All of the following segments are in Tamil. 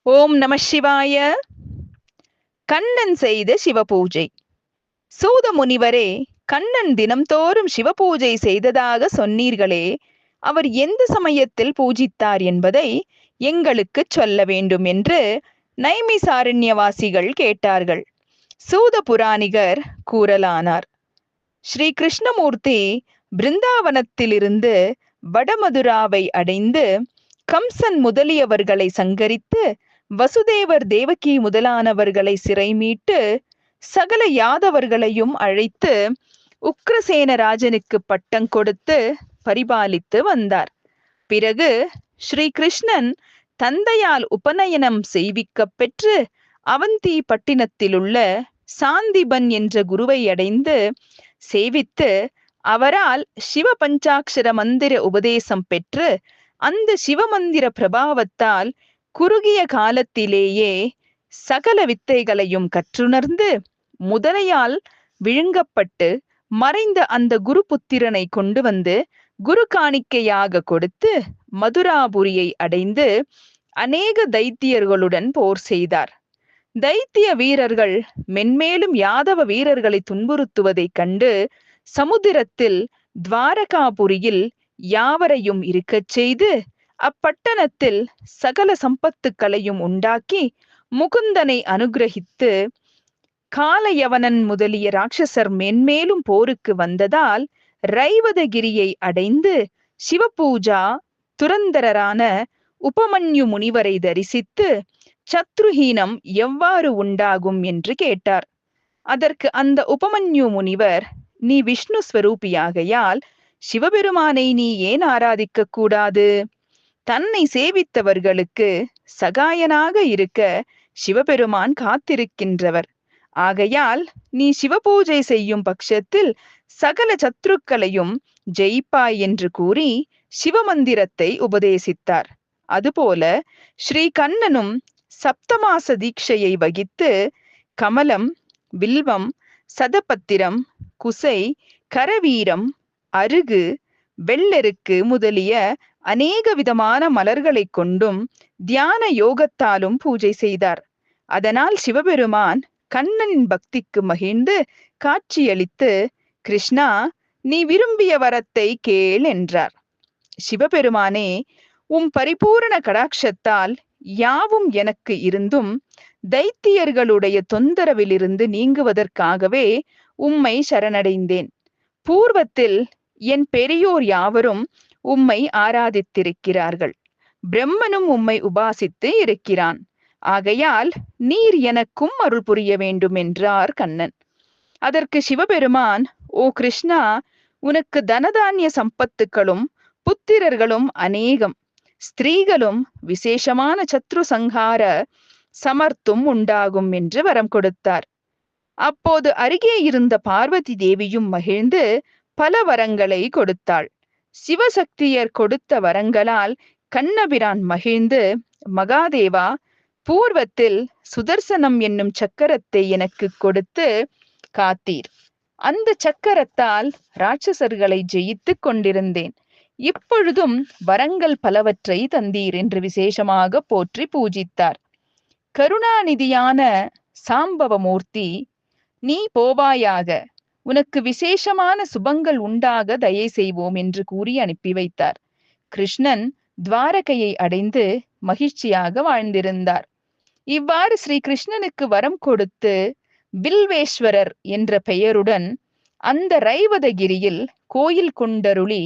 ஓம் நம சிவாய. கண்ணன் செய்த சிவபூஜை. சூத முனிவரே, கண்ணன் தினம்தோறும் சிவபூஜை செய்ததாக சொன்னீர்களே, அவர் எந்த சமயத்தில் பூஜித்தார் என்பதை எங்களுக்கு சொல்ல வேண்டும் என்று நைமிசாரண்யவாசிகள் கேட்டார்கள். சூத புராணிகர் கூறலானார். ஸ்ரீ கிருஷ்ணமூர்த்தி பிருந்தாவனத்திலிருந்து வடமதுராவை அடைந்து கம்சன் முதலியவர்களை சங்கரித்து வசுதேவர் தேவகி முதலானவர்களை சிறை மீட்டு சகல யாதவர்களையும் அழைத்து உக்ரசேன ராஜனுக்கு பட்டம் கொடுத்து பரிபாலித்து வந்தார். பிறகு ஸ்ரீ கிருஷ்ணன் தந்தையால் உபநயனம் செய்விக்கப் பெற்று அவந்தி பட்டினத்திலுள்ள சாந்திபன் என்ற குருவை அடைந்து சேவித்து அவரால் சிவ பஞ்சாட்சர மந்திர உபதேசம் பெற்று அந்த சிவமந்திர பிரபாவத்தால் குறுகிய காலத்திலேயே சகல வித்தைகளையும் கற்றுணர்ந்து முதலையால் விழுங்கப்பட்டு மறைந்த அந்த குரு புத்திரனை கொண்டு வந்து குரு காணிக்கையாக கொடுத்து மதுராபுரியை அடைந்து அநேக தைத்தியர்களுடன் போர் செய்தார். தைத்திய வீரர்கள் மென்மேலும் யாதவ வீரர்களை துன்புறுத்துவதைக் கண்டு சமுத்திரத்தில் துவாரகாபுரியில் யாவரையும் இருக்கச் செய்து அப்பட்டணத்தில் சகல சம்பத்துக்களையும் உண்டாக்கி முகுந்தனை அனுகிரகித்து காலயவனன் முதலிய ராட்சசர் மென்மேலும் போருக்கு வந்ததால் ரைவதகிரியை அடைந்து சிவபூஜா துரந்தரரான உபமன்யு முனிவரை தரிசித்து சத்ருஹீனம் எவ்வாறு உண்டாகும் என்று கேட்டார். அதற்கு அந்த உபமன்யு முனிவர், நீ விஷ்ணு ஸ்வரூபியாகையால் சிவபெருமானை நீ ஏன் ஆராதிக்க கூடாது? தன்னை சேவித்தவர்களுக்கு சகாயனாக இருக்க சிவபெருமான் காத்திருக்கின்றவர். ஆகையால் நீ சிவபூஜை செய்யும் பட்சத்தில் சகல சத்ருக்களையும் ஜெயிப்பாய் என்று கூறி சிவமந்திரத்தை உபதேசித்தார். அதுபோல ஸ்ரீ கண்ணனும் சப்தமாச தீட்சையை வகித்து கமலம், வில்வம், சதபத்திரம், குசை, கரவீரம், அருகு, வெள்ளெருக்கு முதலிய அநேக விதமான மலர்களை கொண்டும் தியான யோகத்தாலும் பூஜை செய்தார். அதனால் சிவபெருமான் கண்ணனின் பக்திக்கு மகிழ்ந்து காட்சியளித்து, கிருஷ்ணா, நீ விரும்பிய வரத்தை கேள் என்றார். சிவபெருமானே, உம் பரிபூரண கடாட்சத்தால் யாவும் எனக்கு இருந்தும் தைத்தியர்களுடைய தொந்தரவிலிருந்து நீங்குவதற்காகவே உம்மை சரணடைந்தேன். பூர்வத்தில் என் பெரியோர் யாவரும் உம்மை ஆராதித்திருக்கிறார்கள். பிரம்மனும் உம்மை உபாசித்து இருக்கிறான். ஆகையால் நீர் எனக்கும் அருள் புரிய வேண்டும் என்றார் கண்ணன். அதற்கு சிவபெருமான், ஓ கிருஷ்ணா, உனக்கு தனதானிய சம்பத்துக்களும் புத்திரர்களும் அநேகம், ஸ்திரீகளும் விசேஷமான சத்ரு சங்கார சமர்த்தும் உண்டாகும் என்று வரம் கொடுத்தார். அப்போது அருகே இருந்த பார்வதி தேவியும் மகிழ்ந்து பல வரங்களை கொடுத்தாள். சிவசக்தியர் கொடுத்த வரங்களால் கண்ணபிரான் மகிழ்ந்து, மகாதேவா, பூர்வத்தில் சுதர்சனம் என்னும் சக்கரத்தை எனக்கு கொடுத்து காத்தீர். அந்த சக்கரத்தால் ராட்சசர்களை ஜெயித்து கொண்டிருந்தேன். இப்பொழுதும் வரங்கள் பலவற்றை தந்தீர் என்று விசேஷமாக போற்றி பூஜித்தார். கருணாநிதியான சாம்பவமூர்த்தி, நீ போவாயாக, உனக்கு விசேஷமான சுபங்கள் உண்டாக தயை செய்வோம் என்று கூறி அனுப்பி வைத்தார். கிருஷ்ணன் துவாரகையை அடைந்து மகிழ்ச்சியாக வாழ்ந்திருந்தார். இவ்வாறு ஸ்ரீ கிருஷ்ணனுக்கு வரம் கொடுத்து வில்வேஸ்வரர் என்ற பெயருடன் அந்த ரைவதகிரியில் கோயில் கொண்டருளி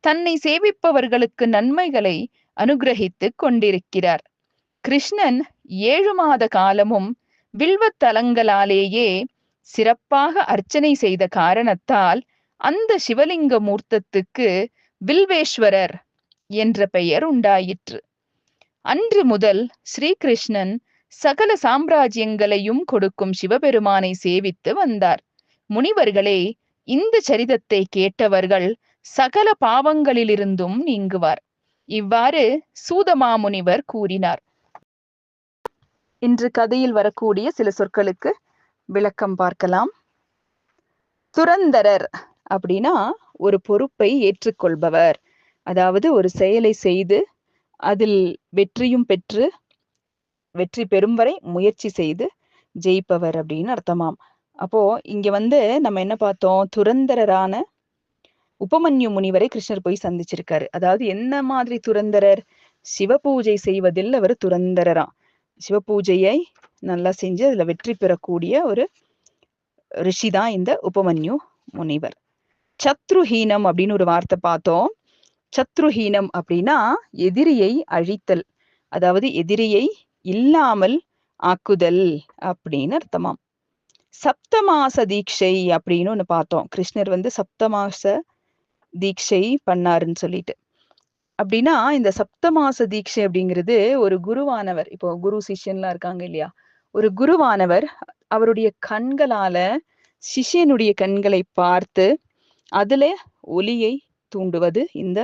தன்னை சேவிப்பவர்களுக்கு நன்மைகளை அனுகிரகித்து கொண்டிருக்கிறார். கிருஷ்ணன் 7 மாத காலமும் வில்வத்தலங்களாலேயே சிறப்பாக அர்ச்சனை செய்த காரணத்தால் அந்த சிவலிங்க மூர்த்தத்துக்கு வில்வேஸ்வரர் என்ற பெயர் உண்டாயிற்று. அன்று முதல் ஸ்ரீகிருஷ்ணன் சகல சாம்ராஜ்யங்களையும் கொடுக்கும் சிவபெருமானை சேவித்து வந்தார். முனிவர்களே, இந்த சரிதத்தை கேட்டவர்கள் சகல பாவங்களிலிருந்தும் நீங்குவார். இவ்வாறு சூதமாமுனிவர் கூறினார். இன்று கதையில் வரக்கூடிய சில சொற்களுக்கு விளக்கம் பார்க்கலாம். துரந்தரர் அப்படின்னா ஒரு பொறுப்பை ஏற்றுக்கொள்பவர், அதாவது ஒரு செயலை செய்து அதில் வெற்றியும் பெற்று வெற்றி பெறும் வரை முயற்சி செய்து ஜெயிப்பவர் அப்படின்னு அர்த்தமாம். அப்போ இங்க நம்ம என்ன பார்த்தோம், துரந்தரரான உபமன்யு முனிவரை கிருஷ்ணர் போய் சந்திச்சிருக்காரு. அதாவது என்ன மாதிரி துரந்தரர், சிவபூஜை செய்வதில் அவர் துரந்தரரா. சிவபூஜையை நல்லா செஞ்சு அதுல வெற்றி பெறக்கூடிய ஒரு ரிஷி தான் இந்த உபமன்யு முனிவர். சத்ருஹீனம் அப்படின்னு ஒரு வார்த்தை பார்த்தோம். சத்ருஹீனம் அப்படின்னா எதிரியை அழித்தல், அதாவது எதிரியை இல்லாமல் ஆக்குதல் அப்படின்னு அர்த்தமாம். சப்தமாச தீட்சை அப்படின்னு ஒண்ணு பார்த்தோம். கிருஷ்ணர் சப்தமாச தீட்சை பண்ணாருன்னு சொல்லிட்டு. அப்படின்னா இந்த சப்தமாச தீட்சை அப்படிங்கிறது ஒரு குருவானவர், இப்போ குரு சிஷ்யன்லாம் இருக்காங்க இல்லையா, ஒரு குருவானவர் அவருடைய கண்களால சிஷ்யனுடைய கண்களை பார்த்து அதுல ஒளியை தூண்டுவது இந்த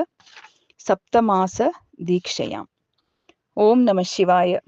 சப்தமாச தீட்சையாம். ஓம் நம சிவாய.